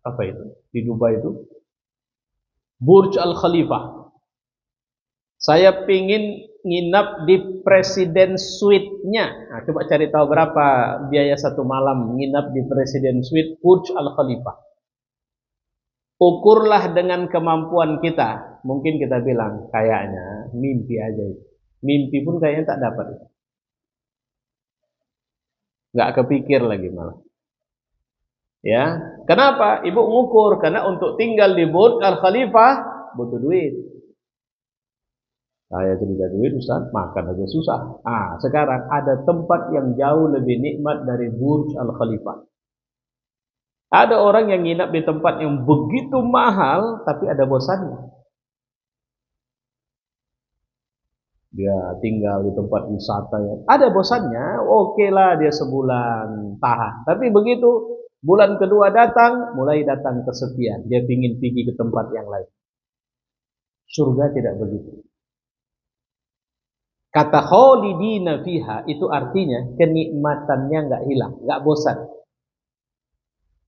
Apa itu? Di Dubai itu Burj Al Khalifah. Saya pingin nginap di Presiden Suite-nya. Nah, coba cari tahu berapa biaya satu malam nginap di Presiden Suite Burj Al Khalifah. Ukurlah dengan kemampuan kita. Mungkin kita bilang kayaknya mimpi aja. Mimpi pun kayaknya tak dapat. Nggak kepikir lagi malah. Ya, kenapa? Ibu ngukur karena untuk tinggal di Burj Al Khalifah butuh duit. Saya tidak duit, Ustaz, makan aja susah. Sekarang ada tempat yang jauh lebih nikmat dari Burj Al Khalifah. Ada orang yang nginap di tempat yang begitu mahal, tapi ada bosannya. Dia tinggal di tempat wisata yang ada bosannya, oke lah dia sebulan tahan. Tapi begitu bulan kedua datang, mulai datang kesepian. Dia ingin pergi ke tempat yang lain. Surga tidak begitu. Kata khalidina fiha itu artinya kenikmatannya nggak hilang, nggak bosan.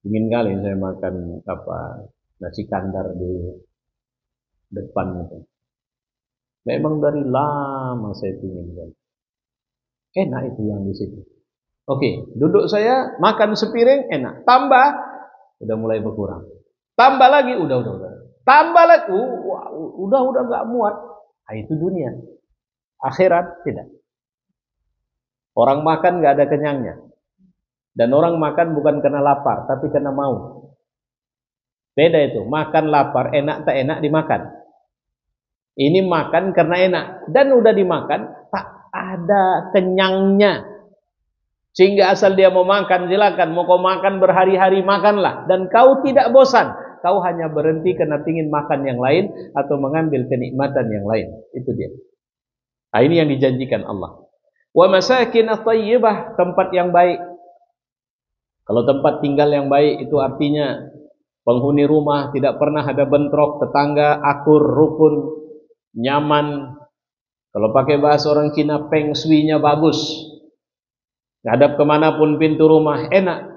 Ingin kali saya makan nasi kandar di depan itu. Memang dari lama saya inginkan. Enak itu yang di situ. Oke, duduk saya makan sepiring enak. Tambah, udah mulai berkurang. Tambah lagi, udah. Tambah lagi, udah nggak muat. Itu dunia. Akhirat tidak. Orang makan nggak ada kenyangnya. Dan orang makan bukan karena lapar, tapi karena mau. Beda itu. Makan lapar, enak tak enak dimakan. Ini makan karena enak. Dan udah dimakan, tak ada kenyangnya. Sehingga asal dia mau makan, silakan. Mau kau makan berhari-hari, makanlah. Dan kau tidak bosan. Kau hanya berhenti karena ingin makan yang lain atau mengambil kenikmatan yang lain. Itu dia. Ini yang dijanjikan Allah. Wa masakin thayyibah, tempat yang baik. Kalau tempat tinggal yang baik itu artinya penghuni rumah tidak pernah ada bentrok, tetangga akur, rukun, nyaman. Kalau pakai bahasa orang Cina, feng shui-nya bagus. Ngadap kemanapun pintu rumah enak.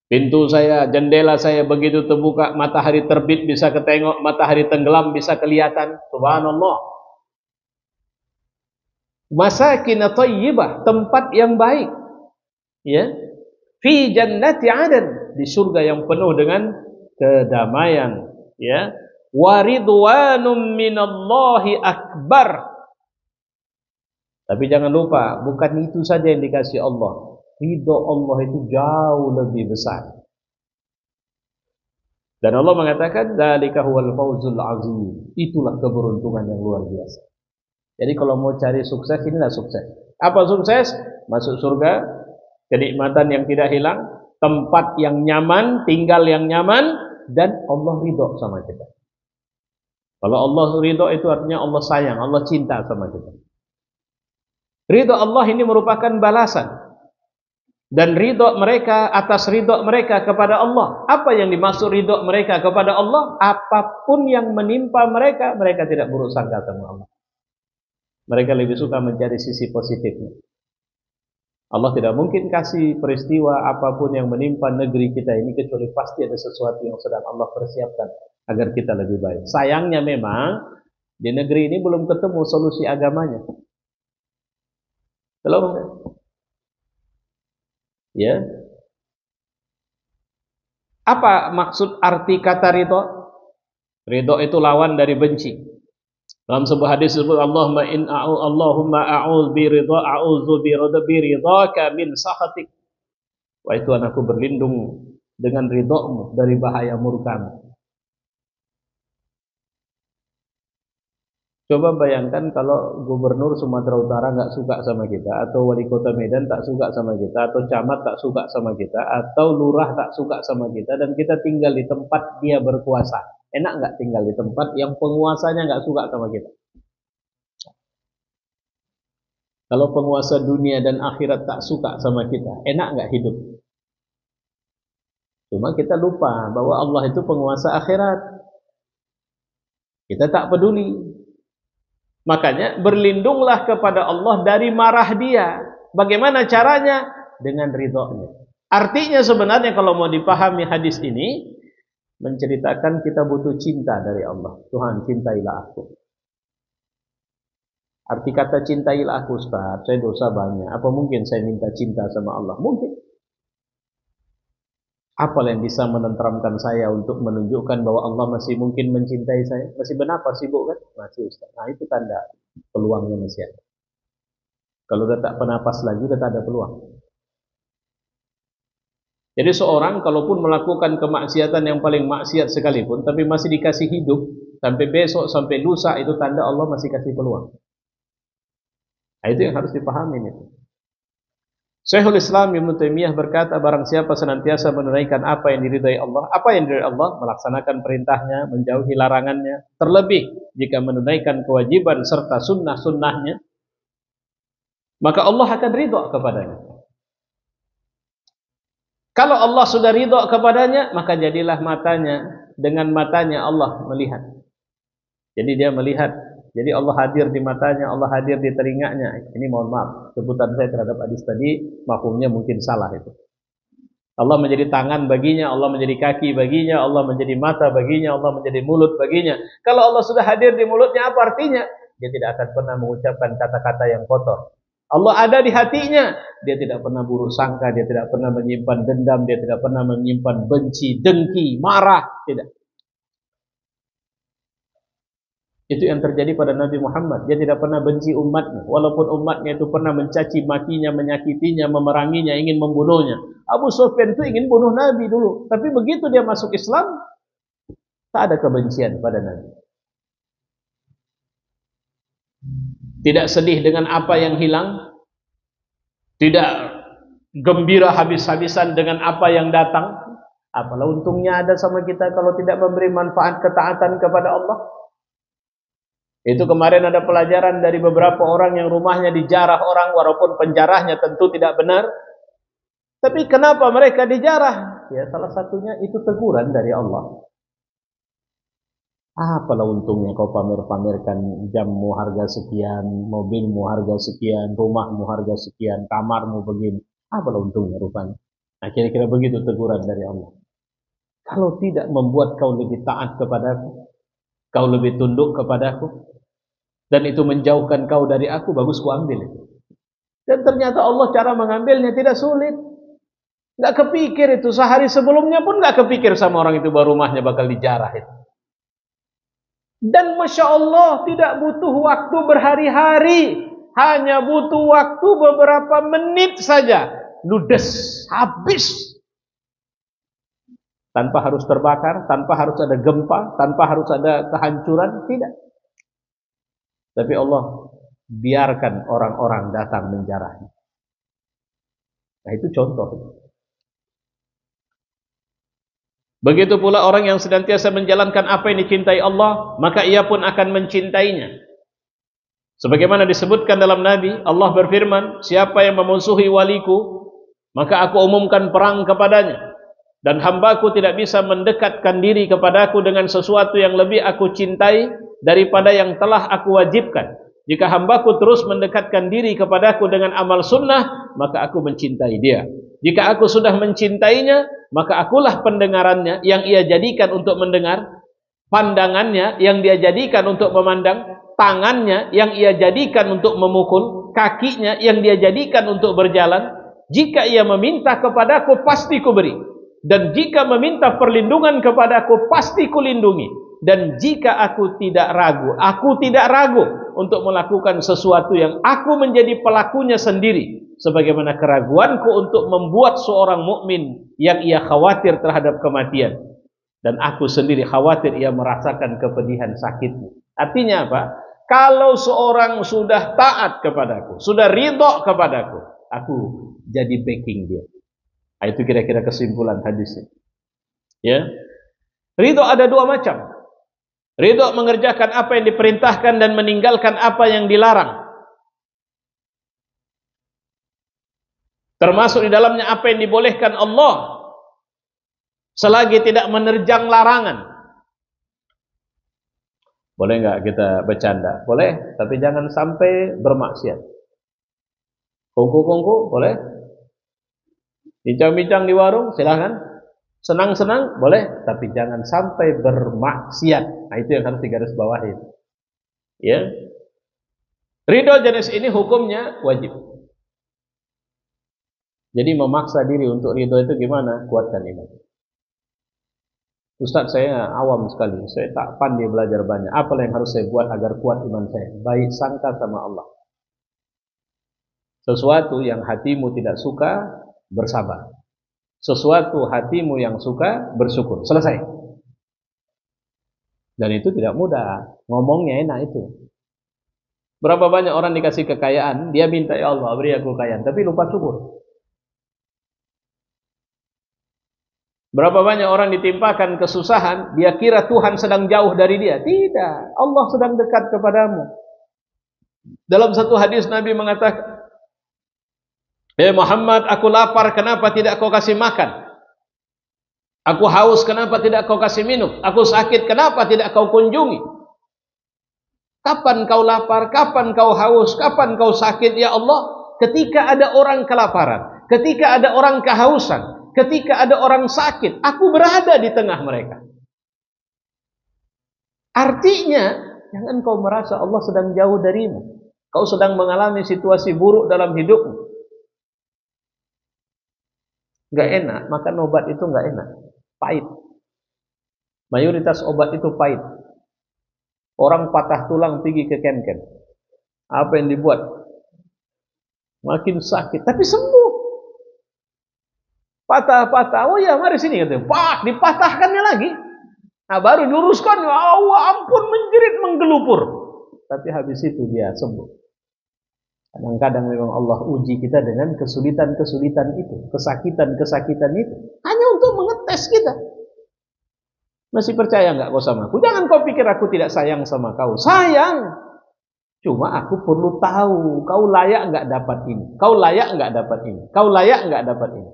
Pintu saya, jendela saya begitu terbuka, matahari terbit bisa ketengok, matahari tenggelam bisa kelihatan. Subhanallah. Masakin thayyibah, tempat yang baik. Ya. Fi jannati 'adan, di surga yang penuh dengan kedamaian, ya. Wa ridwanum minallahi akbar. Tapi jangan lupa, bukan itu saja yang dikasih Allah. Ridho Allah itu jauh lebih besar. Dan Allah mengatakan, dzalika huwal fawzul azim. Itulah keberuntungan yang luar biasa. Jadi kalau mau cari sukses, inilah sukses. Apa sukses? Masuk surga, kenikmatan yang tidak hilang, tempat yang nyaman, tinggal yang nyaman, dan Allah ridho sama kita. Kalau Allah ridho itu artinya Allah sayang, Allah cinta sama kita. Ridho Allah ini merupakan balasan. Dan ridho mereka atas ridho mereka kepada Allah. Apa yang dimaksud ridho mereka kepada Allah? Apapun yang menimpa mereka, mereka tidak buruk sangka sama Allah. Mereka lebih suka mencari sisi positifnya. Allah tidak mungkin kasih peristiwa apapun yang menimpa negeri kita ini kecuali pasti ada sesuatu yang sedang Allah persiapkan agar kita lebih baik. Sayangnya memang di negeri ini belum ketemu solusi agamanya. Belum. Ya. Apa maksud arti kata ridho? Ridho itu lawan dari benci. Dalam sebuah hadis disebut Allahumma a'udzu biridhaka min sakhatik. Wahai Tuhan, aku berlindung dengan ridhomu dari bahaya murkamu. Coba bayangkan kalau gubernur Sumatera Utara nggak suka sama kita, atau wali kota Medan tak suka sama kita, atau camat tak suka sama kita, atau lurah tak suka sama kita, dan kita tinggal di tempat dia berkuasa. Enak nggak tinggal di tempat yang penguasanya nggak suka sama kita? Kalau penguasa dunia dan akhirat tak suka sama kita, enak nggak hidup? Cuma kita lupa bahwa Allah itu penguasa akhirat. Kita tak peduli. Makanya berlindunglah kepada Allah dari marah dia. Bagaimana caranya? Dengan ridhonya. Artinya sebenarnya kalau mau dipahami hadis ini, menceritakan kita butuh cinta dari Allah. Tuhan, cintailah aku. Arti kata cintailah aku, Ustaz, saya dosa banyak. Apa mungkin saya minta cinta sama Allah? Mungkin. Apa yang bisa menenteramkan saya untuk menunjukkan bahwa Allah masih mungkin mencintai saya? Masih bernafas sibuk kan? Masih, Ustaz. Nah, itu tanda peluangnya masih ada. Kalau udah tak bernapas lagi, udah tak ada peluang. Jadi seorang kalaupun melakukan kemaksiatan yang paling maksiat sekalipun, tapi masih dikasih hidup, sampai besok, sampai lusa, itu tanda Allah masih kasih peluang. Nah, itu yang harus dipahami itu. Syekhul Islam Ibnu Taimiyah berkata, barang siapa senantiasa menunaikan apa yang diridhai Allah, apa yang diridhai Allah, melaksanakan perintahnya, menjauhi larangannya, terlebih jika menunaikan kewajiban serta sunnah-sunnahnya, maka Allah akan ridha kepadanya. Kalau Allah sudah ridha kepadanya, maka jadilah matanya, dengan matanya Allah melihat. Jadi dia melihat, jadi Allah hadir di matanya, Allah hadir di telinganya. Ini mohon maaf, sebutan saya terhadap hadis tadi, mafhumnya mungkin salah itu. Allah menjadi tangan baginya, Allah menjadi kaki baginya, Allah menjadi mata baginya, Allah menjadi mulut baginya. Kalau Allah sudah hadir di mulutnya, apa artinya? Dia tidak akan pernah mengucapkan kata-kata yang kotor. Allah ada di hatinya. Dia tidak pernah buruk sangka, dia tidak pernah menyimpan dendam, dia tidak pernah menyimpan benci, dengki, marah, tidak. Itu yang terjadi pada Nabi Muhammad. Dia tidak pernah benci umatnya, walaupun umatnya itu pernah mencaci makinya, menyakitinya, memeranginya, ingin membunuhnya. Abu Sufyan itu ingin bunuh Nabi dulu, tapi begitu dia masuk Islam, tak ada kebencian pada Nabi. Tidak sedih dengan apa yang hilang, tidak gembira habis-habisan dengan apa yang datang. Apalah untungnya ada sama kita kalau tidak memberi manfaat ketaatan kepada Allah. Itu kemarin ada pelajaran dari beberapa orang yang rumahnya dijarah orang, walaupun penjarahnya tentu tidak benar. Tapi kenapa mereka dijarah? Ya, salah satunya itu teguran dari Allah. Apalah untungnya kau pamer-pamerkan jammu harga sekian, mobilmu harga sekian, rumahmu harga sekian, kamarmu begini. Apalah untungnya rupanya. Nah, kira-kira begitu teguran dari Allah. Kalau tidak membuat kau lebih taat kepadaku, kau lebih tunduk kepadaku, dan itu menjauhkan kau dari aku, bagus ku ambil itu. Dan ternyata Allah cara mengambilnya tidak sulit. Gak kepikir itu, sehari sebelumnya pun gak kepikir sama orang itu bahwa rumahnya bakal dijarah itu. Dan Masya Allah tidak butuh waktu berhari-hari, hanya butuh waktu beberapa menit saja, ludes, habis. Tanpa harus terbakar, tanpa harus ada gempa, tanpa harus ada kehancuran, tidak. Tapi Allah biarkan orang-orang datang menjarahnya. Nah, itu contoh. Begitu pula orang yang senantiasa menjalankan apa yang dicintai Allah, maka ia pun akan mencintainya. Sebagaimana disebutkan dalam Nabi, Allah berfirman, siapa yang memusuhi waliku, maka aku umumkan perang kepadanya. Dan hambaku tidak bisa mendekatkan diri kepadaku dengan sesuatu yang lebih aku cintai daripada yang telah aku wajibkan. Jika hambaku terus mendekatkan diri kepadaku dengan amal sunnah, maka aku mencintai dia. Jika aku sudah mencintainya, maka akulah pendengarannya yang ia jadikan untuk mendengar, pandangannya yang dia jadikan untuk memandang, tangannya yang ia jadikan untuk memukul, kakinya yang dia jadikan untuk berjalan. Jika ia meminta kepadaku, pasti kuberi. Dan jika meminta perlindungan kepadaku, pasti kulindungi. Dan jika aku tidak ragu untuk melakukan sesuatu yang aku menjadi pelakunya sendiri, sebagaimana keraguanku untuk membuat seorang mukmin yang ia khawatir terhadap kematian, dan aku sendiri khawatir ia merasakan kepedihan sakitnya. Artinya apa? Kalau seorang sudah taat kepadaku, sudah ridho kepadaku, aku jadi backing dia. Nah, itu kira-kira kesimpulan hadisnya. Ya, ridho ada dua macam. Ridho mengerjakan apa yang diperintahkan dan meninggalkan apa yang dilarang. Termasuk di dalamnya apa yang dibolehkan Allah, selagi tidak menerjang larangan. Boleh nggak kita bercanda? Boleh, tapi jangan sampai bermaksiat. Kongko-kongko boleh. Bincang-bincang di warung silahkan. Senang-senang boleh, tapi jangan sampai bermaksiat. Nah, itu yang harus digarisbawahi. Ya. Ridho jenis ini hukumnya wajib. Jadi memaksa diri untuk ridho itu gimana? Kuatkan iman. Ustaz, saya awam sekali. Saya tak pandai belajar banyak. Apa yang harus saya buat agar kuat iman saya? Baik sangka sama Allah. Sesuatu yang hatimu tidak suka, bersabar. Sesuatu hatimu yang suka, bersyukur. Selesai. Dan itu tidak mudah. Ngomongnya enak itu. Berapa banyak orang dikasih kekayaan, dia minta, ya Allah beri aku kekayaan, tapi lupa syukur. Berapa banyak orang ditimpakan kesusahan, dia kira Tuhan sedang jauh dari dia. Tidak, Allah sedang dekat kepadamu. Dalam satu hadis Nabi mengatakan, Muhammad, aku lapar, kenapa tidak kau kasih makan? Aku haus, kenapa tidak kau kasih minum? Aku sakit, kenapa tidak kau kunjungi? Kapan kau lapar? Kapan kau haus? Kapan kau sakit? Ya Allah, ketika ada orang kelaparan, ketika ada orang kehausan, ketika ada orang sakit, aku berada di tengah mereka. Artinya, jangan kau merasa Allah sedang jauh darimu. Kau sedang mengalami situasi buruk dalam hidupmu. Gak enak, makan obat itu gak enak. Pahit. Mayoritas obat itu pahit. Orang patah tulang pergi ke ken-ken. Apa yang dibuat? Makin sakit, tapi sembuh. Patah-patah, oh ya mari sini katanya. Pak, dipatahkannya lagi. Nah baru diluruskan, Allah ampun menjerit menggelupur. Tapi habis itu dia sembuh. Kadang-kadang memang Allah uji kita dengan kesulitan-kesulitan itu, kesakitan-kesakitan itu, hanya untuk mengetes kita. Masih percaya enggak kau sama aku? Jangan kau pikir aku tidak sayang sama kau. Sayang. Cuma aku perlu tahu kau layak enggak dapat ini. Kau layak enggak dapat ini. Kau layak enggak dapat ini.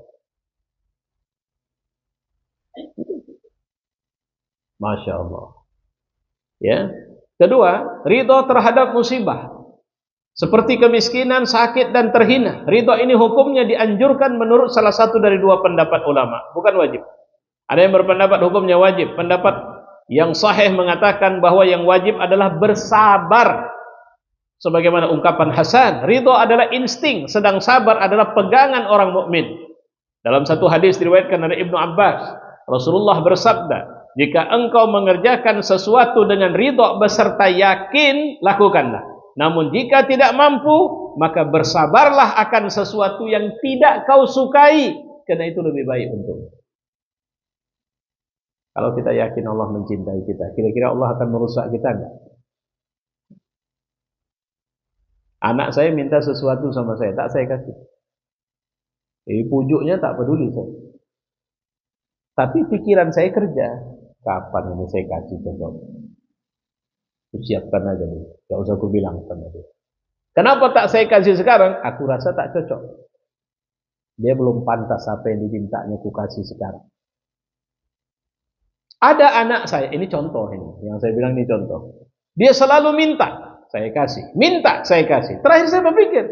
Masya Allah. Ya. Kedua, ridho terhadap musibah. Seperti kemiskinan, sakit dan terhina. Ridho ini hukumnya dianjurkan menurut salah satu dari dua pendapat ulama, bukan wajib. Ada yang berpendapat hukumnya wajib. Pendapat yang sahih mengatakan bahwa yang wajib adalah bersabar. Sebagaimana ungkapan Hasan, ridho adalah insting, sedang sabar adalah pegangan orang mukmin. Dalam satu hadis diriwayatkan dari Ibnu Abbas, Rasulullah bersabda, jika engkau mengerjakan sesuatu dengan ridho beserta yakin, lakukanlah. Namun jika tidak mampu, maka bersabarlah akan sesuatu yang tidak kau sukai, karena itu lebih baik untukmu. Kalau kita yakin Allah mencintai kita, kira-kira Allah akan merusak kita enggak? Anak saya minta sesuatu sama saya, tak saya kasih. Pujuknya tak peduli saya. Tapi pikiran saya kerja, kapan ini saya kasih contoh? Siapkan aja nih, gak usah aku bilang sama dia. Kenapa tak saya kasih sekarang? Aku rasa tak cocok. Dia belum pantas apa yang dimintanya aku kasih sekarang. Ada anak saya, ini contoh ini, yang saya bilang ini contoh. Dia selalu minta, saya kasih. Minta, saya kasih. Terakhir saya berpikir,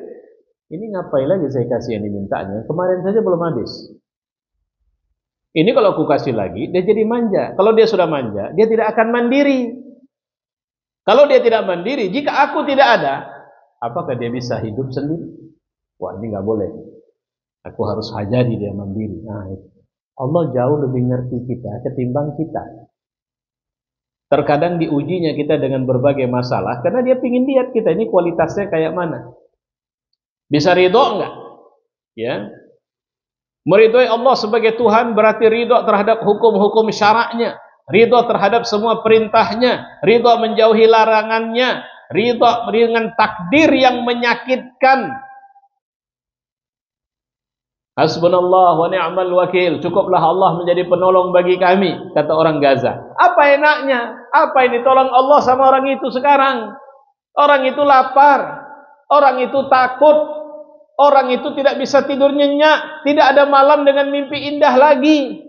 ini ngapain lagi saya kasih yang dimintanya? Kemarin saja belum habis. Ini kalau aku kasih lagi, dia jadi manja. Kalau dia sudah manja, dia tidak akan mandiri. Kalau dia tidak mandiri, jika aku tidak ada, apakah dia bisa hidup sendiri? Wah, ini nggak boleh. Aku harus hajari dia mandiri. Nah, itu. Allah jauh lebih ngerti kita ketimbang kita. Terkadang diujinya kita dengan berbagai masalah karena dia ingin lihat kita ini kualitasnya kayak mana. Bisa ridho enggak? Ya. Meridhoi Allah sebagai Tuhan berarti ridho terhadap hukum-hukum syaraknya, ridho terhadap semua perintahnya, ridho menjauhi larangannya, ridho dengan takdir yang menyakitkan. Hasbunallah wa ni'mal wakil. Cukuplah Allah menjadi penolong bagi kami, kata orang Gaza. Apa enaknya? Apa yang ditolong Allah sama orang itu sekarang? Orang itu lapar, orang itu takut, orang itu tidak bisa tidur nyenyak, tidak ada malam dengan mimpi indah lagi.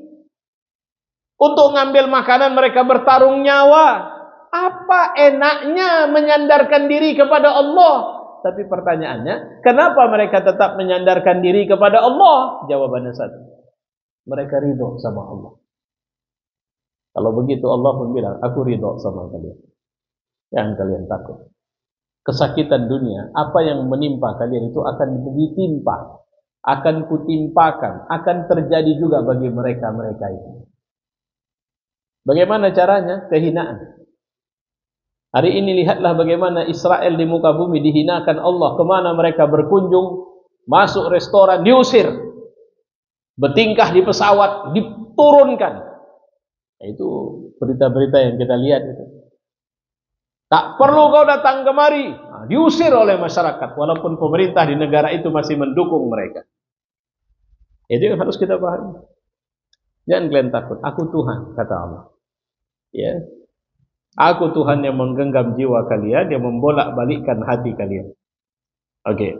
Untuk ngambil makanan mereka bertarung nyawa. Apa enaknya menyandarkan diri kepada Allah? Tapi pertanyaannya, kenapa mereka tetap menyandarkan diri kepada Allah? Jawabannya satu, mereka ridho sama Allah. Kalau begitu Allah pun bilang, aku ridho sama kalian. Jangan kalian takut. Kesakitan dunia, apa yang menimpa kalian itu akan ditimpa, akan kutimpakan, akan terjadi juga bagi mereka-mereka itu. Bagaimana caranya? Kehinaan. Hari ini lihatlah bagaimana Israel di muka bumi dihinakan Allah. Kemana mereka berkunjung, masuk restoran, diusir. Bertingkah di pesawat, diturunkan. Itu berita-berita yang kita lihat itu. Tak perlu kau datang kemari. Nah, diusir oleh masyarakat. Walaupun pemerintah di negara itu masih mendukung mereka. Itu yang harus kita pahami. Jangan kalian takut. Aku Tuhan, kata Allah. Ya, aku Tuhan yang menggenggam jiwa kalian, yang membolak-balikkan hati kalian. Oke.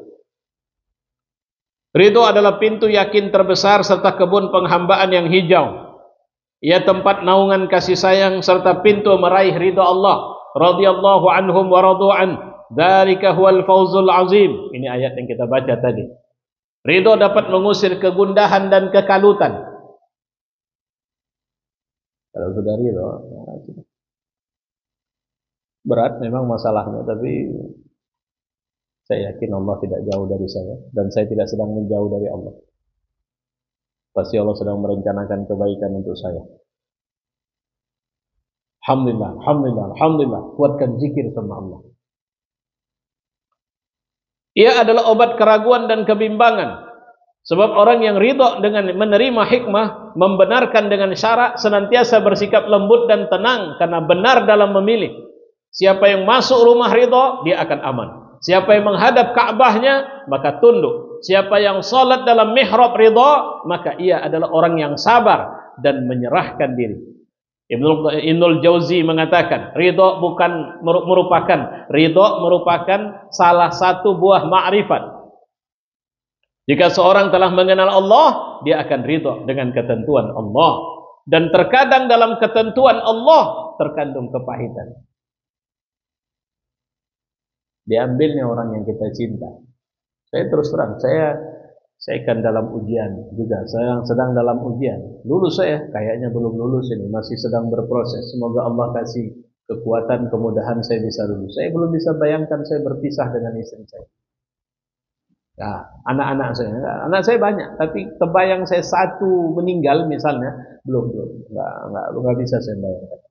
Ridho adalah pintu yakin terbesar serta kebun penghambaan yang hijau. Ia tempat naungan kasih sayang serta pintu meraih ridho Allah. Radhiyallahu anhum wa radu'an. Dzalika huwal fawzul azim. Ini ayat yang kita baca tadi. Ridho dapat mengusir kegundahan dan kekalutan. Kalau sudah ridho, berat memang masalahnya, tapi saya yakin Allah tidak jauh dari saya dan saya tidak sedang menjauh dari Allah. Pasti Allah sedang merencanakan kebaikan untuk saya. Alhamdulillah, alhamdulillah, alhamdulillah. Kuatkan zikir sama Allah. Ia adalah obat keraguan dan kebimbangan. Sebab orang yang ridho dengan menerima hikmah, membenarkan dengan syarak, senantiasa bersikap lembut dan tenang karena benar dalam memilih. Siapa yang masuk rumah ridho, dia akan aman. Siapa yang menghadap Ka'bahnya, maka tunduk. Siapa yang salat dalam mihrab ridha, maka ia adalah orang yang sabar dan menyerahkan diri. Ibnul Jauzi mengatakan, ridha merupakan salah satu buah ma'rifat. Jika seorang telah mengenal Allah, dia akan ridha dengan ketentuan Allah. Dan terkadang dalam ketentuan Allah terkandung kepahitan. Diambilnya orang yang kita cinta. Saya terus terang, saya kan dalam ujian juga. Saya sedang dalam ujian. Lulus saya, kayaknya belum lulus ini, masih sedang berproses. Semoga Allah kasih kekuatan, kemudahan saya bisa lulus. Saya belum bisa bayangkan saya berpisah dengan istri saya. Nah, anak-anak saya banyak, tapi kebayang saya satu meninggal misalnya, belum, nggak bisa saya bayangkan.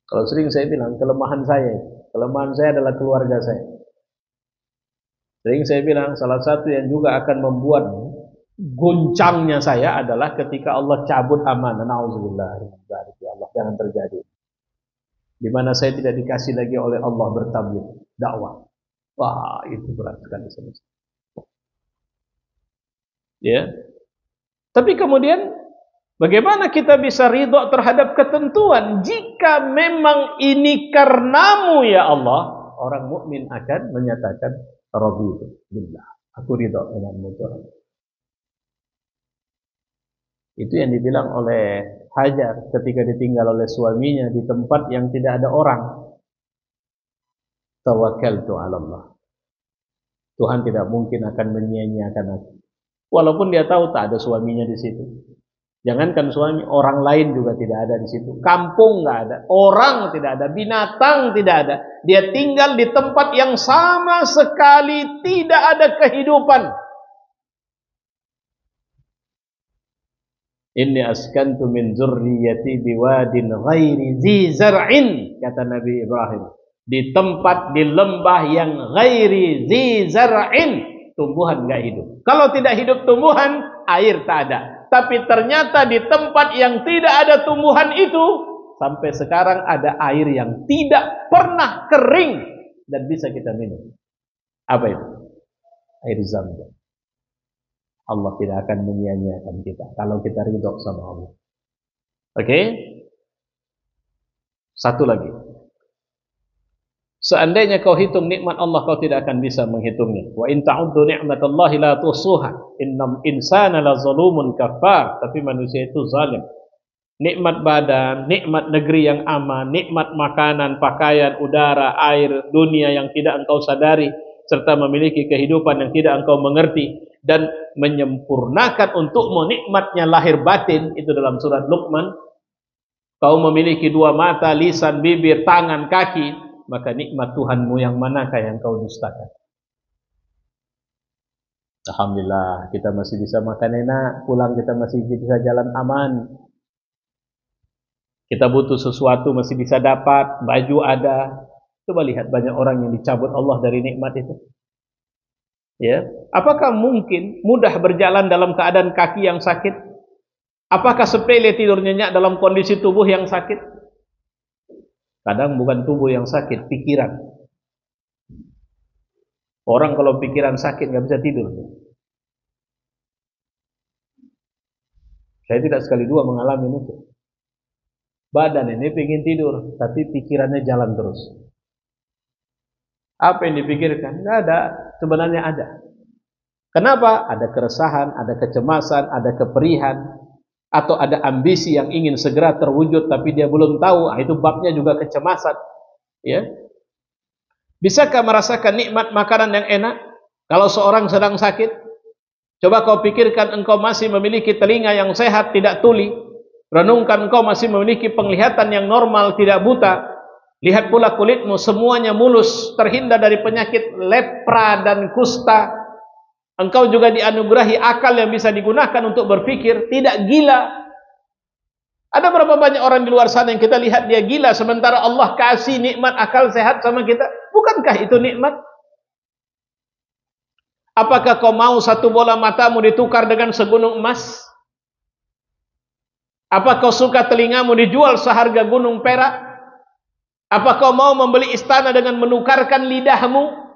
Kalau sering saya bilang, kelemahan saya adalah keluarga saya. Sering saya bilang, salah satu yang juga akan membuat goncangnya saya adalah ketika Allah cabut amanah. Nauzubillah, ya Allah, jangan terjadi. Di mana saya tidak dikasih lagi oleh Allah bertabligh, dakwah. Wah, itu berat sekali. Ya. Tapi kemudian bagaimana kita bisa ridho terhadap ketentuan jika memang ini karenamu ya Allah? Orang mukmin akan menyatakan raditu billah. Aku ridho denganmu Tuhan. Itu yang dibilang oleh Hajar ketika ditinggal oleh suaminya di tempat yang tidak ada orang. Tawakkaltu 'ala Allah. Tuhan tidak mungkin akan menyia-nyiakan aku. Walaupun dia tahu tak ada suaminya di situ. Jangankan suami, orang lain juga tidak ada di situ. Kampung nggak ada, orang tidak ada, binatang tidak ada. Dia tinggal di tempat yang sama sekali tidak ada kehidupan. Inni askantu min dzurriyyati biwadin ghairi dzi zar'in, kata Nabi Ibrahim. Di tempat di lembah yang ghairi dzi zar'in, tumbuhan enggak hidup. Kalau tidak hidup tumbuhan, air tak ada. Tapi ternyata di tempat yang tidak ada tumbuhan itu, sampai sekarang ada air yang tidak pernah kering dan bisa kita minum. Apa itu? Air Zam-Zam. Allah tidak akan menyia-nyiakan kita kalau kita ridho sama Allah. Oke? Satu lagi. Seandainya kau hitung nikmat Allah, kau tidak akan bisa menghitungnya. Wa in ta'uddu ni'matallahi la tuhsuha. Innal insana lazalumun kafar. Tapi manusia itu zalim. Nikmat badan, nikmat negeri yang aman, nikmat makanan, pakaian, udara, air, dunia yang tidak engkau sadari, serta memiliki kehidupan yang tidak engkau mengerti, dan menyempurnakan untukmu nikmatnya lahir batin, itu dalam surat Luqman. Kau memiliki dua mata, lisan, bibir, tangan, kaki, maka nikmat Tuhanmu yang manakah yang kau dustakan? Alhamdulillah, kita masih bisa makan enak, pulang kita masih bisa jalan aman. Kita butuh sesuatu masih bisa dapat, baju ada. Coba lihat banyak orang yang dicabut Allah dari nikmat itu. Ya, apakah mungkin mudah berjalan dalam keadaan kaki yang sakit? Apakah sepele tidur nyenyak dalam kondisi tubuh yang sakit? Kadang bukan tubuh yang sakit, pikiran. Orang kalau pikiran sakit nggak bisa tidur. Saya tidak sekali dua mengalami itu. Badan ini pengen tidur, tapi pikirannya jalan terus. Apa yang dipikirkan? Nggak ada, sebenarnya ada. Kenapa? Ada keresahan, ada kecemasan, ada keperihan, atau ada ambisi yang ingin segera terwujud tapi dia belum tahu. Itu babnya juga kecemasan. Ya. Bisakah merasakan nikmat makanan yang enak kalau seorang sedang sakit? Coba kau pikirkan, engkau masih memiliki telinga yang sehat, tidak tuli. Renungkan, engkau masih memiliki penglihatan yang normal, tidak buta. Lihat pula kulitmu, semuanya mulus, terhindar dari penyakit lepra dan kusta. Engkau juga dianugerahi akal yang bisa digunakan untuk berpikir, tidak gila. Ada berapa banyak orang di luar sana yang kita lihat dia gila, sementara Allah kasih nikmat akal sehat sama kita. Bukankah itu nikmat? Apakah kau mau satu bola matamu ditukar dengan segunung emas? Apa kau suka telingamu dijual seharga gunung perak? Apa kau mau membeli istana dengan menukarkan lidahmu?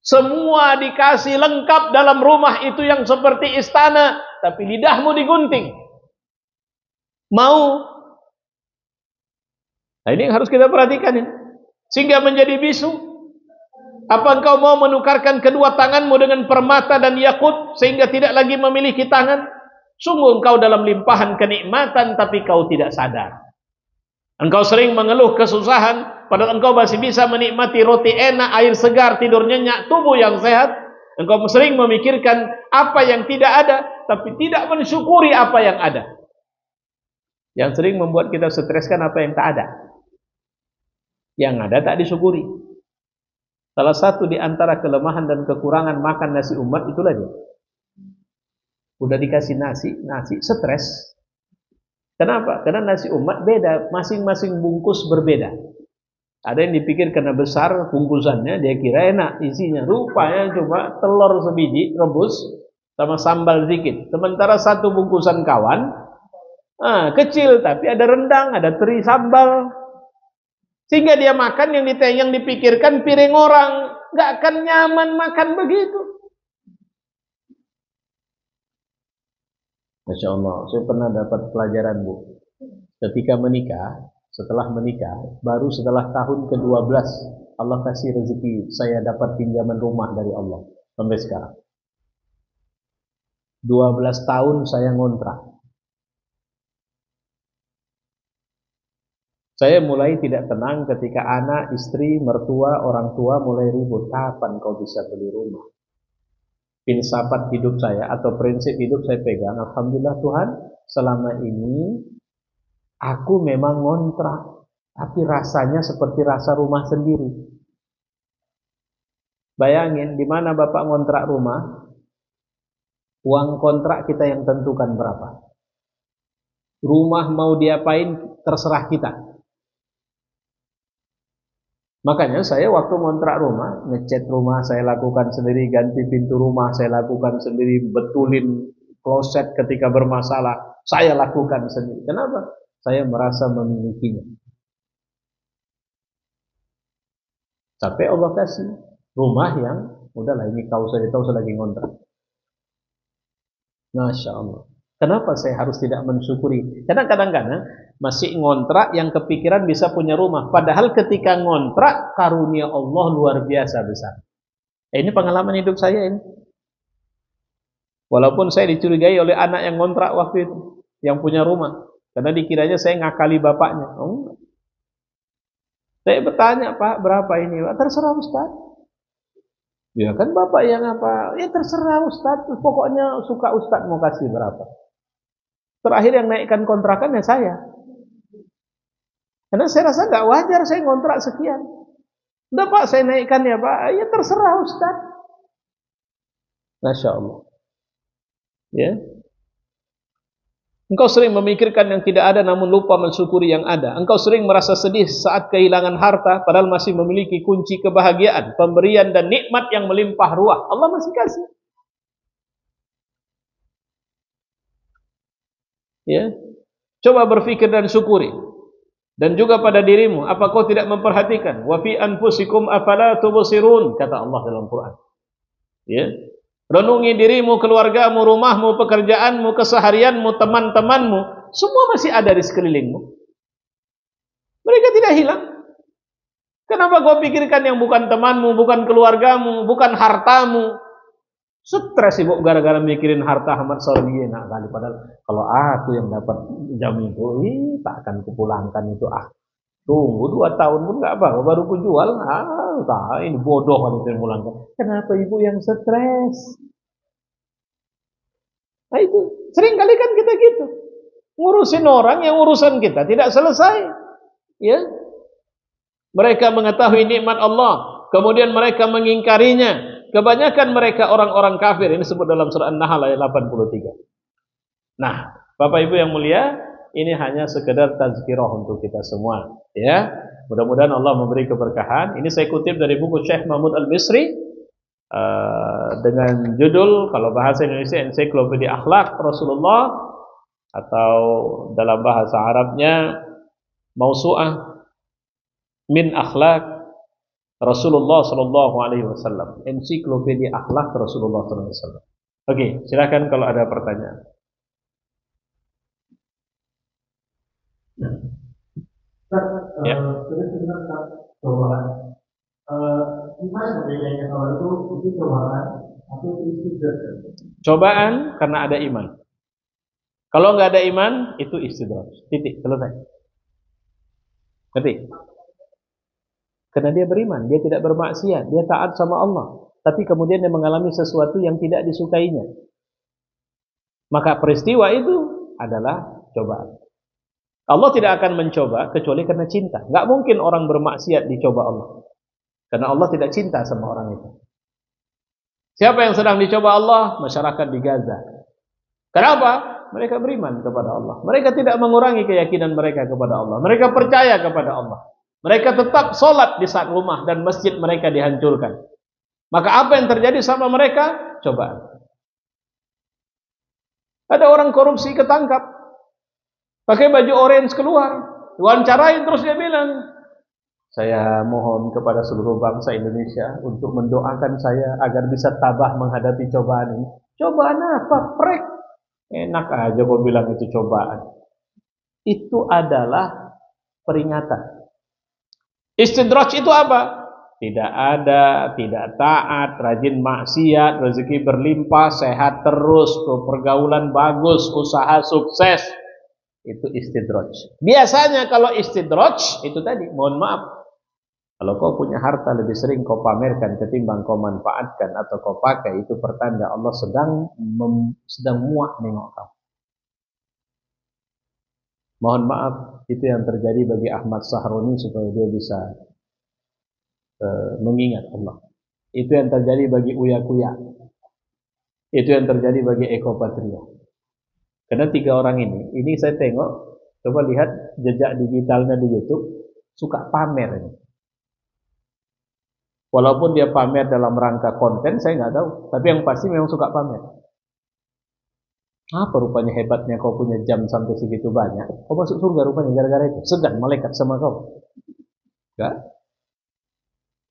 Semua dikasih lengkap dalam rumah itu yang seperti istana, tapi lidahmu digunting. Mau? Nah, ini yang harus kita perhatikan ya. Sehingga menjadi bisu. Apa engkau mau menukarkan kedua tanganmu dengan permata dan yakut sehingga tidak lagi memiliki tangan? Sungguh engkau dalam limpahan kenikmatan tapi kau tidak sadar. Engkau sering mengeluh kesusahan padahal engkau masih bisa menikmati roti enak, air segar, tidur nyenyak, tubuh yang sehat. Engkau sering memikirkan apa yang tidak ada tapi tidak mensyukuri apa yang ada. Yang sering membuat kita stres kan apa yang tak ada. Yang ada tak disyukuri. Salah satu di antara kelemahan dan kekurangan makan nasi umat itulah dia. Udah dikasih nasi stres. Kenapa? Karena nasi umat beda, masing-masing bungkus berbeda. Ada yang dipikir karena besar bungkusannya, dia kira enak isinya. Rupanya cuma telur sebiji rebus sama sambal sedikit. Sementara satu bungkusan kawan, kecil tapi ada rendang, ada teri sambal. Sehingga dia makan yang dipikirkan piring orang. Gak akan nyaman makan begitu. Masya Allah, saya pernah dapat pelajaran Bu. Ketika menikah, setelah menikah, baru setelah tahun ke-12 Allah kasih rezeki saya dapat pinjaman rumah dari Allah. Sampai sekarang 12 tahun saya ngontrak. Saya mulai tidak tenang ketika anak, istri, mertua, orang tua mulai ribut. Kapan kau bisa beli rumah? Filsafat hidup saya atau prinsip hidup saya pegang. Alhamdulillah Tuhan, selama ini aku memang ngontrak, tapi rasanya seperti rasa rumah sendiri. Bayangin, di mana Bapak ngontrak rumah, uang kontrak kita yang tentukan berapa. Rumah mau diapain terserah kita. Makanya saya waktu ngontrak rumah, ngecat rumah saya lakukan sendiri, ganti pintu rumah saya lakukan sendiri, betulin kloset ketika bermasalah, saya lakukan sendiri. Kenapa? Saya merasa memilikinya. Sampai Allah kasih rumah yang, udahlah ini kau saja tahu saya lagi ngontrak. Masya Allah. Kenapa saya harus tidak mensyukuri? Karena kadang-kadang masih ngontrak yang kepikiran bisa punya rumah. Padahal ketika ngontrak, karunia Allah luar biasa besar. Ini pengalaman hidup saya ini. Walaupun saya dicurigai oleh anak yang ngontrak waktu itu, yang punya rumah. Karena dikiranya saya ngakali bapaknya. Oh. Saya bertanya, Pak, berapa ini? Terserah Ustaz. Ya kan bapak yang apa? Ya terserah Ustaz. Pokoknya suka Ustaz mau kasih berapa. Terakhir yang naikkan kontrakan ya saya. Karena saya rasa nggak wajar saya ngontrak sekian. Udah Pak, saya naikkan ya Pak. Ya terserah Ustaz. Masya Allah. Ya. Engkau sering memikirkan yang tidak ada namun lupa mensyukuri yang ada. Engkau sering merasa sedih saat kehilangan harta padahal masih memiliki kunci kebahagiaan, pemberian dan nikmat yang melimpah ruah. Allah masih kasih. Ya. Coba berfikir dan syukuri. Dan juga pada dirimu, apa kau tidak memperhatikan? Wa fi anfusikum afala tubsirun, kata Allah dalam Quran. Ya. Renungi dirimu, keluargamu, rumahmu, pekerjaanmu, keseharianmu, teman-temanmu, semua masih ada di sekelilingmu. Mereka tidak hilang. Kenapa kau pikirkan yang bukan temanmu, bukan keluargamu, bukan hartamu? Stres sibuk gara-gara mikirin harta Ahmad Sorbi enak kali. Padahal kalau aku yang dapat jam itu, tak akan kupulangkan itu. Tunggu 2 tahun pun nggak apa, baru ku jual. Ini bodoh kalau saya pulangkan. Kenapa ibu yang stres? Nah itu sering kali kan kita gitu, ngurusin orang yang urusan kita tidak selesai. Ya, mereka mengetahui nikmat Allah, kemudian mereka mengingkarinya. Kebanyakan mereka orang-orang kafir. Ini disebut dalam surah An-Nahl ayat 83. Nah, Bapak Ibu yang mulia, ini hanya sekedar tazkirah untuk kita semua. Ya, mudah-mudahan Allah memberi keberkahan. Ini saya kutip dari buku Syekh Mahmud Al-Misri dengan judul, kalau bahasa Indonesia, Ensiklopedia Akhlak Rasulullah, atau dalam bahasa Arabnya Mausu'ah min Akhlak Rasulullah sallallahu alaihi wasallam. Ensiklopedia Akhlak Rasulullah sallallahu alaihi wasallam. Oke, silakan kalau ada pertanyaan. Ya. Gimana bedanya kalau itu cobaan atau istidraj? Cobaan karena ada iman. Kalau nggak ada iman itu istidraj. Titik, selesai. Ngerti? Karena dia beriman, dia tidak bermaksiat, dia taat sama Allah. Tapi kemudian dia mengalami sesuatu yang tidak disukainya. Maka peristiwa itu adalah cobaan. Allah tidak akan mencoba kecuali karena cinta. Nggak mungkin orang bermaksiat dicoba Allah. Karena Allah tidak cinta sama orang itu. Siapa yang sedang dicoba Allah? Masyarakat di Gaza. Kenapa? Mereka beriman kepada Allah. Mereka tidak mengurangi keyakinan mereka kepada Allah. Mereka percaya kepada Allah. Mereka tetap sholat di saat rumah dan masjid mereka dihancurkan. Maka apa yang terjadi sama mereka? Cobaan. Ada orang korupsi ketangkap, pakai baju orange keluar, wawancarain terus dia bilang, saya mohon kepada seluruh bangsa Indonesia untuk mendoakan saya agar bisa tabah menghadapi cobaan ini. Cobaan apa? Prek. Enak aja kau bilang itu cobaan. Itu adalah peringatan. Istidraj itu apa? Tidak ada, tidak taat, rajin maksiat, rezeki berlimpah, sehat terus, pergaulan bagus, usaha sukses. Itu istidraj. Biasanya kalau istidraj itu tadi, mohon maaf, kalau kau punya harta lebih sering kau pamerkan ketimbang kau manfaatkan atau kau pakai, itu pertanda Allah sedang muak nengok kau. Mohon maaf, itu yang terjadi bagi Ahmad Sahroni supaya dia bisa mengingat Allah. Itu yang terjadi bagi Uya Kuya. Itu yang terjadi bagi Eko Patrio. Karena 3 orang ini saya tengok, coba lihat jejak digitalnya di YouTube, suka pamer ini. Walaupun dia pamer dalam rangka konten, saya nggak tahu. Tapi yang pasti memang suka pamer. Apa rupanya hebatnya kau punya jam sampai segitu banyak? Kau masuk surga rupanya gara-gara itu. Segan malaikat sama kau. Enggak?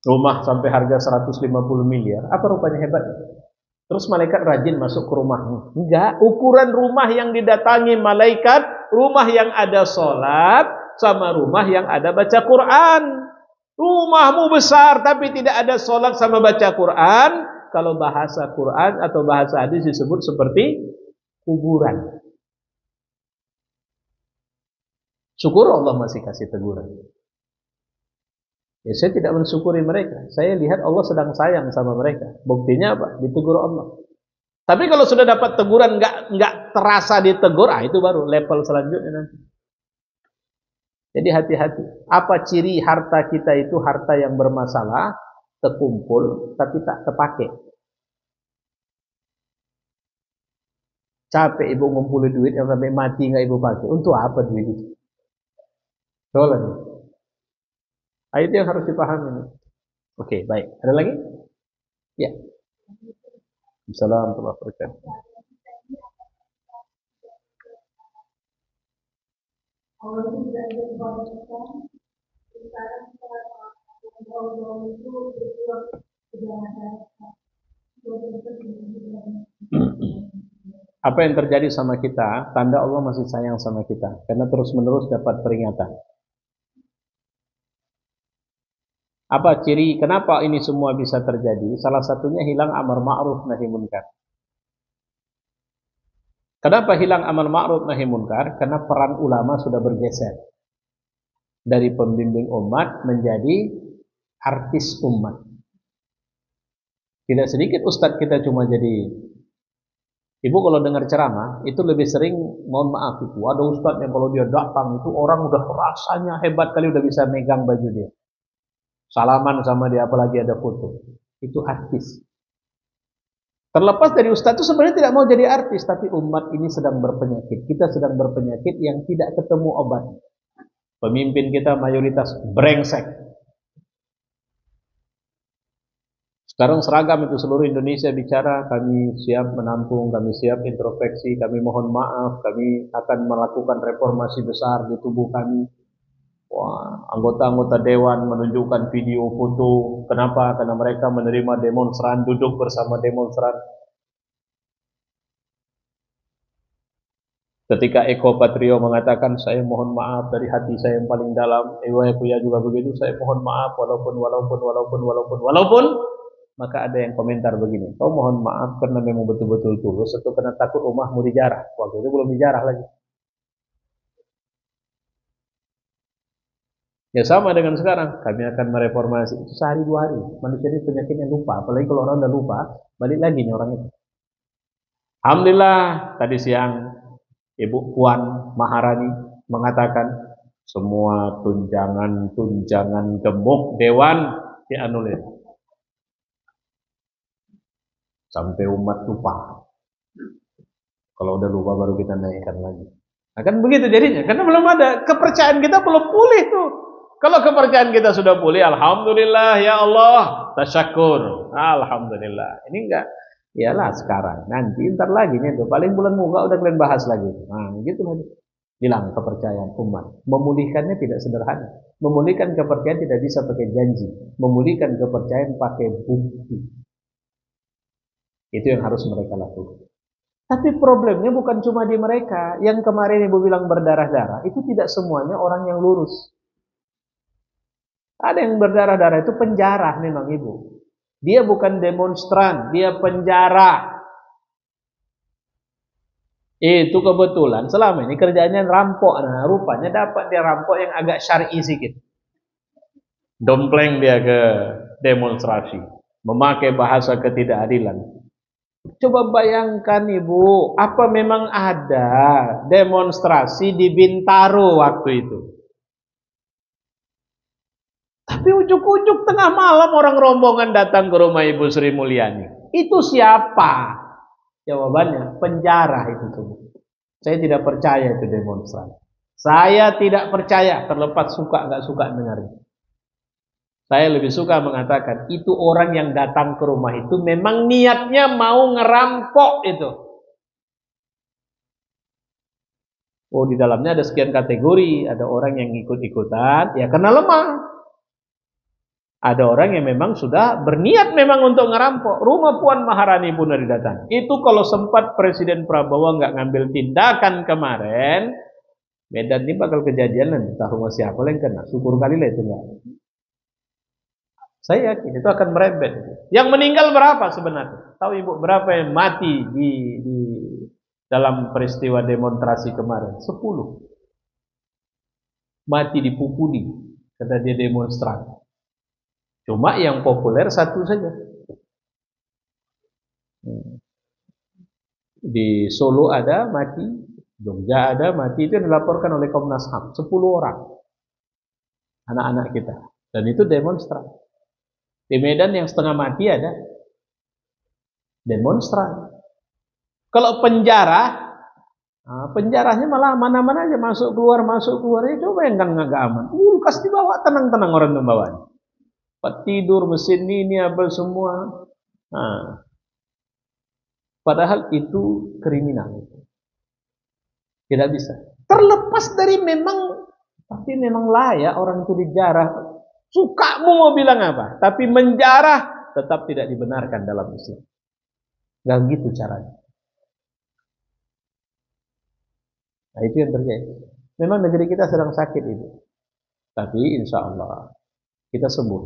Rumah sampai harga 150 miliar. Apa rupanya hebatnya? Terus malaikat rajin masuk ke rumahmu. Enggak. Ukuran rumah yang didatangi malaikat, rumah yang ada sholat, sama rumah yang ada baca Quran. Rumahmu besar tapi tidak ada sholat sama baca Quran. Kalau bahasa Quran atau bahasa hadis disebut seperti kuburan. Syukur Allah masih kasih teguran. Ya, saya tidak mensyukuri mereka. Saya lihat Allah sedang sayang sama mereka. Buktinya apa? Ditegur Allah. Tapi kalau sudah dapat teguran nggak terasa ditegur, itu baru level selanjutnya nanti. Jadi hati-hati. Apa ciri harta kita itu harta yang bermasalah, terkumpul tapi tak terpakai. Capek ibu ngumpulin duit yang sampai mati nggak ibu pakai. Untuk apa duit itu? Soalnya. Itu yang harus dipahami. Oke, baik. Ada lagi? Ya. Assalamualaikum warahmatullahi wabarakatuh. Apa yang terjadi sama kita, tanda Allah masih sayang sama kita, karena terus-menerus dapat peringatan. Apa ciri, kenapa ini semua bisa terjadi? Salah satunya hilang amar ma'ruf nahi munkar. Kenapa hilang amar ma'ruf nahi munkar? Karena peran ulama sudah bergeser. Dari pembimbing umat menjadi artis umat. Tidak sedikit ustadz kita cuma jadi, ibu kalau dengar ceramah, itu lebih sering, mohon maaf itu, ada ustadz yang kalau dia datang itu orang udah rasanya hebat kali udah bisa megang baju dia. Salaman sama dia, apalagi ada foto. Itu artis. Terlepas dari ustadz itu sebenarnya tidak mau jadi artis, tapi umat ini sedang berpenyakit. Kita sedang berpenyakit yang tidak ketemu obat. Pemimpin kita mayoritas brengsek. Sekarang seragam itu seluruh Indonesia bicara, kami siap menampung, kami siap introspeksi, kami mohon maaf, kami akan melakukan reformasi besar di tubuh kami. Wah, anggota-anggota dewan menunjukkan video foto. Kenapa? Karena mereka menerima demonstran, duduk bersama demonstran. Ketika Eko Patrio mengatakan, saya mohon maaf dari hati saya yang paling dalam, Ewa Kuya juga begitu, saya mohon maaf walaupun, maka ada yang komentar begini, kau mohon maaf karena memang betul-betul tulus atau karena takut rumahmu dijarah. Waktu itu belum dijarah lagi. Ya sama dengan sekarang, kami akan mereformasi. Itu sehari dua hari, manusia ini penyakitnya lupa, apalagi kalau orang udah lupa, balik lagi nih orang itu. Alhamdulillah tadi siang Ibu Puan Maharani mengatakan semua tunjangan gemuk dewan dianulir. Sampai umat lupa. Kalau udah lupa baru kita naikkan lagi. Nah, kan begitu jadinya. Karena belum ada. Kepercayaan kita belum pulih tuh. Kalau kepercayaan kita sudah pulih, alhamdulillah ya Allah, tasyakur. Alhamdulillah. Ini enggak. Iyalah sekarang, nanti ntar lagi nih tuh, paling bulan muka udah kalian bahas lagi. Nah, gitu lagi. Hilang kepercayaan umat. Memulihkannya tidak sederhana. Memulihkan kepercayaan tidak bisa pakai janji. Memulihkan kepercayaan pakai bukti. Itu yang harus mereka lakukan. Tapi problemnya bukan cuma di mereka. Yang kemarin ibu bilang berdarah-darah, itu tidak semuanya orang yang lurus. Ada yang berdarah-darah itu penjara memang ibu. Dia bukan demonstran, dia penjara. Itu kebetulan selama ini kerjanya rampok. Nah, rupanya dapat dia rampok yang agak syar'i sedikit. Dompleng dia ke demonstrasi, memakai bahasa ketidakadilan. Coba bayangkan ibu, apa memang ada demonstrasi di Bintaro waktu itu? Tapi ujuk-ujuk tengah malam orang rombongan datang ke rumah Ibu Sri Mulyani. Itu siapa? Jawabannya penjara itu semua. Saya tidak percaya itu demonstran. Saya tidak percaya, terlepas suka nggak suka dengarnya. Saya lebih suka mengatakan itu orang yang datang ke rumah itu memang niatnya mau ngerampok itu. Oh, di dalamnya ada sekian kategori. Ada orang yang ikut-ikutan, ya karena lemah. Ada orang yang memang sudah berniat memang untuk ngerampok. Rumah Puan Maharani pun dari datang. Itu kalau sempat Presiden Prabowo nggak ngambil tindakan kemarin, Medan ini bakal kejadian nanti. Entah rumah siapa yang kena. Syukur kali lah itu nggak. Saya yakin itu akan merebet. Yang meninggal berapa sebenarnya? Tahu ibu berapa yang mati di dalam peristiwa demonstrasi kemarin? 10. Mati dipukuli karena dia demonstran. Cuma yang populer satu saja. Di Solo ada mati, Jogja ada mati, itu yang dilaporkan oleh Komnas HAM, 10 orang. anak-anak kita. Dan itu demonstran. Di Medan yang setengah mati ada demonstran. Kalau penjara, penjaranya malah mana-mana aja masuk keluar itu bayangkan nggak aman. Kulkas dibawa tenang-tenang orang membawanya. Tempat tidur, mesin ini apa semua. Nah, padahal itu kriminal. Tidak bisa. Terlepas dari tapi memang layak orang itu dijarah. Sukamu mau bilang apa, tapi menjarah tetap tidak dibenarkan dalam Islam. Gak gitu caranya. Nah, itu yang terjadi. Memang negeri kita sedang sakit itu. Tapi insya Allah kita sembuh.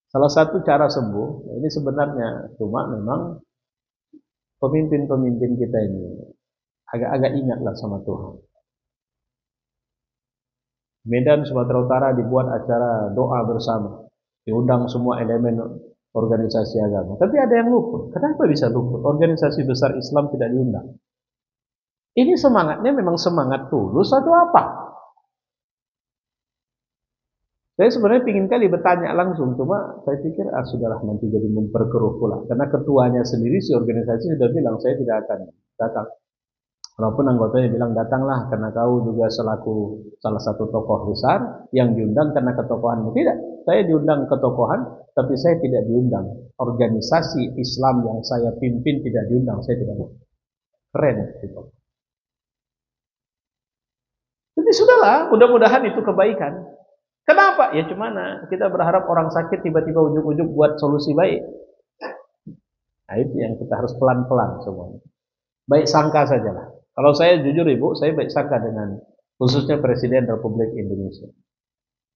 Salah satu cara sembuh, ini sebenarnya cuma memang pemimpin-pemimpin kita ini agak-agak ingatlah sama Tuhan. Medan, Sumatera Utara dibuat acara doa bersama. Diundang semua elemen organisasi agama. Tapi ada yang luput. Kenapa bisa luput? Organisasi besar Islam tidak diundang. Ini semangatnya memang semangat tulus atau apa? Saya sebenarnya ingin kali bertanya langsung, cuma saya pikir sudahlah nanti jadi memperkeruh pula. Karena ketuanya sendiri si organisasi sudah bilang saya tidak akan datang. Walaupun anggotanya bilang datanglah karena kau juga selaku salah satu tokoh besar yang diundang karena ketokohanmu. Tidak, saya diundang ketokohan, tapi saya tidak diundang. Organisasi Islam yang saya pimpin tidak diundang, saya tidak mau. Keren gitu. Jadi sudahlah, mudah-mudahan itu kebaikan. Kenapa? Ya cuman kita berharap orang sakit tiba-tiba ujuk-ujuk buat solusi baik. Nah itu yang kita harus pelan-pelan semuanya. Baik sangka sajalah. Kalau saya jujur Ibu, saya baik sangka dengan khususnya Presiden Republik Indonesia.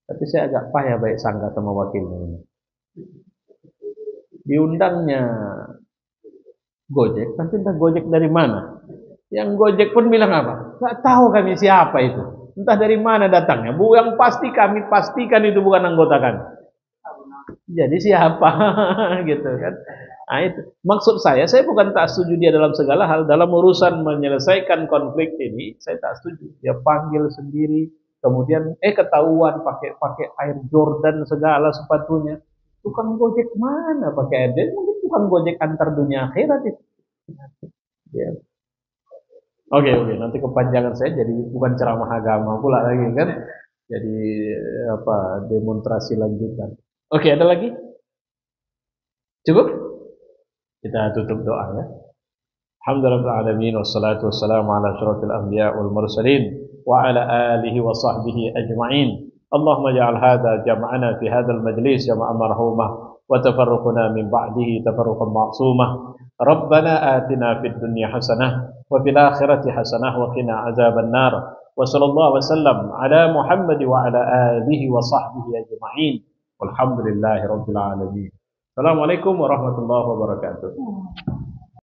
Tapi saya agak payah baik sangka sama wakilnya. Diundangnya Gojek, tapi entah Gojek dari mana. Yang Gojek pun bilang apa? Gak tahu kami siapa itu. Entah dari mana datangnya. Yang pasti kami pastikan itu bukan anggota kami. Jadi siapa? Gitu kan. Nah, itu. Maksud saya bukan tak setuju dia dalam segala hal. Dalam urusan menyelesaikan konflik ini, saya tak setuju. Dia panggil sendiri, kemudian ketahuan pakai air Jordan segala sepatunya. Tukang Gojek mana pakai air? Mungkin tukang Gojek antar dunia akhirat itu. Ya. Oke, nanti kepanjangan saya jadi bukan ceramah agama pula lagi kan. Jadi demonstrasi lanjutan. Oke, ada lagi? Cukup? Kita tutup doa ya. Alhamdulillahirabbil wassalatu wassalamu ala asyrafil anbiya wal mursalin wa ala alihi wa sahbihi ajma'in. Allahumma ja'al hadha jam'ana fi hadzal majlis jama'an marhumah wa tafarruquna min ba'dihi tafarruqan ma'sumah. Rabbana atina fid dunya hasanah wa fil akhirati hasanah wa qina azaban nar. Wa sallallahu wasallam ala Muhammad wa ala alihi wa sahbihi ajma'in. Walhamdulillahi rabbil alamin. Assalamualaikum warahmatullahi wabarakatuh.